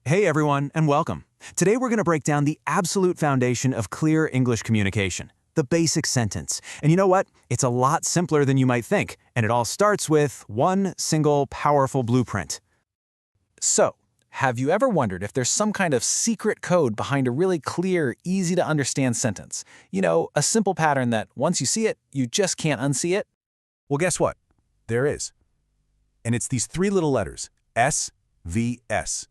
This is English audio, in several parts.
Hey everyone, and welcome. Today we're going to break down the absolute foundation of clear English communication, the basic sentence. And you know what? It's a lot simpler than you might think, and it all starts with one single powerful blueprint. So, have you ever wondered if there's some kind of secret code behind a really clear, easy-to-understand sentence? You know, a simple pattern that once you see it, you just can't unsee it? Well, guess what? There is. And it's these three little letters, SVS.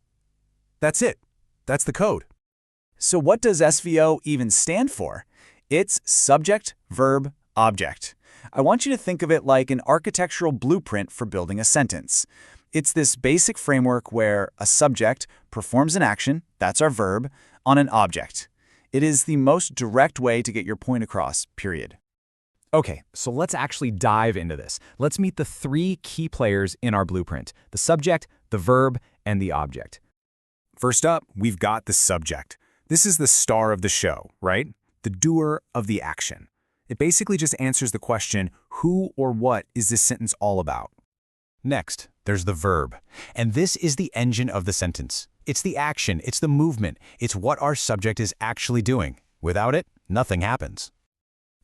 That's it. That's the code. So what does SVO even stand for? It's Subject-Verb-Object. I want you to think of it like an architectural blueprint for building a sentence. It's this basic framework where a subject performs an action, that's our verb, on an object. It is the most direct way to get your point across, period. Okay, so let's actually dive into this. Let's meet the three key players in our blueprint: the subject, the verb, and the object. First up, we've got the subject. This is the star of the show, right? The doer of the action. It basically just answers the question, who or what is this sentence all about? Next, there's the verb. And this is the engine of the sentence. It's the action, it's the movement, it's what our subject is actually doing. Without it, nothing happens.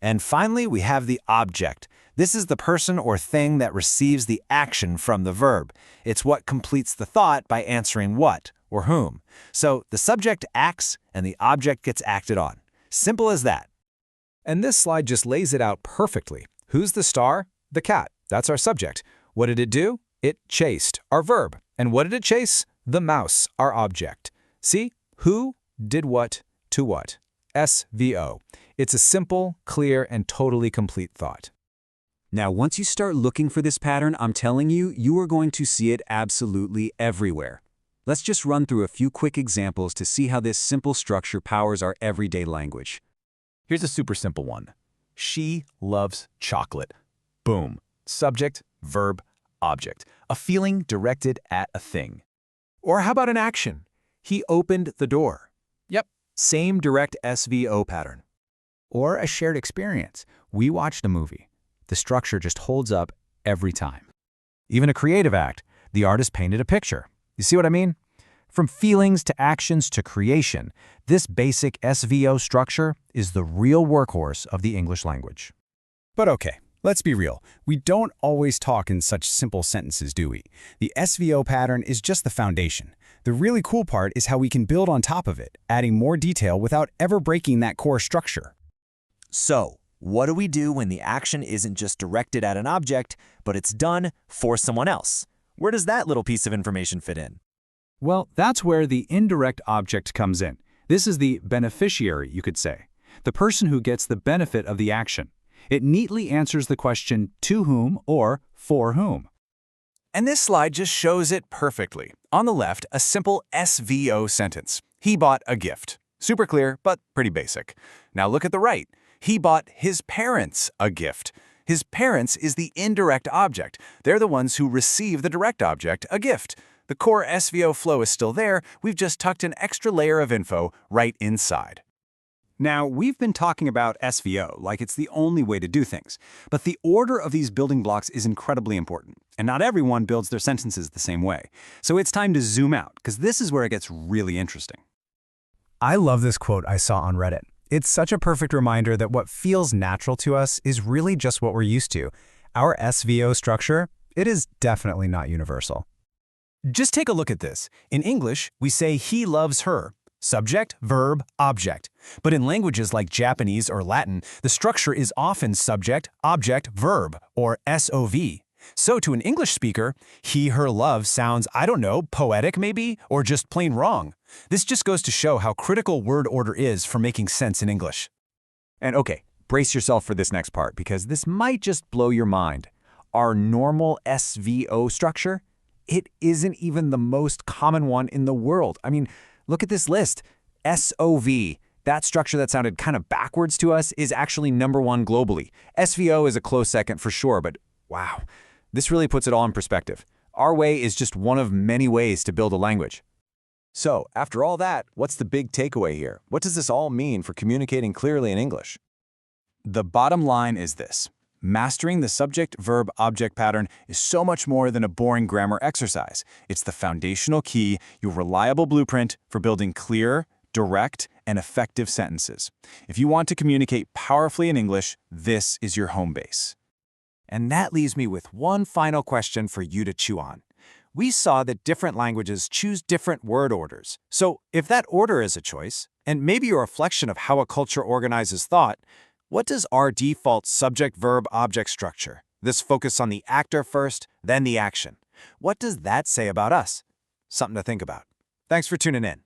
And finally, we have the object. This is the person or thing that receives the action from the verb. It's what completes the thought by answering what or whom. So the subject acts and the object gets acted on. Simple as that. And this slide just lays it out perfectly. Who's the star? The cat. That's our subject. What did it do? It chased, our verb. And what did it chase? The mouse, our object. See? Who did what to what? SVO. It's a simple, clear, and totally complete thought. Now, once you start looking for this pattern, I'm telling you, you are going to see it absolutely everywhere. Let's just run through a few quick examples to see how this simple structure powers our everyday language. Here's a super simple one. She loves chocolate. Boom. Subject, verb, object. A feeling directed at a thing. Or how about an action? He opened the door. Yep. Same direct SVO pattern. Or a shared experience. We watched a movie. The structure just holds up every time. Even a creative act. The artist painted a picture. You see what I mean? From feelings to actions to creation, this basic SVO structure is the real workhorse of the English language. But okay, let's be real. We don't always talk in such simple sentences, do we? The SVO pattern is just the foundation. The really cool part is how we can build on top of it, adding more detail without ever breaking that core structure. So, what do we do when the action isn't just directed at an object, but it's done for someone else? Where does that little piece of information fit in? Well, that's where the indirect object comes in. This is the beneficiary, you could say, the person who gets the benefit of the action. It neatly answers the question to whom or for whom. And this slide just shows it perfectly. On the left, a simple SVO sentence. He bought a gift. Super clear, but pretty basic. Now look at the right. He bought his parents a gift. His parents is the indirect object. They're the ones who receive the direct object, a gift. The core SVO flow is still there, we've just tucked an extra layer of info right inside. Now, we've been talking about SVO like it's the only way to do things, but the order of these building blocks is incredibly important, and not everyone builds their sentences the same way. So it's time to zoom out, because this is where it gets really interesting. I love this quote I saw on Reddit. It's such a perfect reminder that what feels natural to us is really just what we're used to. Our SVO structure, it is definitely not universal. Just take a look at this. In English, we say he loves her. Subject, verb, object. But in languages like Japanese or Latin, the structure is often subject, object, verb, or SOV. So to an English speaker, he, her love sounds, I don't know, poetic maybe, or just plain wrong. This just goes to show how critical word order is for making sense in English. And okay, brace yourself for this next part, because this might just blow your mind. Our normal SVO structure, it isn't even the most common one in the world. I mean, look at this list. SOV, that structure that sounded kind of backwards to us, is actually #1 globally. SVO is a close second for sure, but wow, this really puts it all in perspective. Our way is just one of many ways to build a language. So, after all that, what's the big takeaway here? What does this all mean for communicating clearly in English? The bottom line is this. Mastering the subject-verb-object pattern is so much more than a boring grammar exercise. It's the foundational key, your reliable blueprint for building clear, direct, and effective sentences. If you want to communicate powerfully in English, this is your home base. And that leaves me with one final question for you to chew on. We saw that different languages choose different word orders. So if that order is a choice, and maybe a reflection of how a culture organizes thought, what does our default subject-verb-object structure, this focus on the actor first, then the action, what does that say about us? Something to think about. Thanks for tuning in.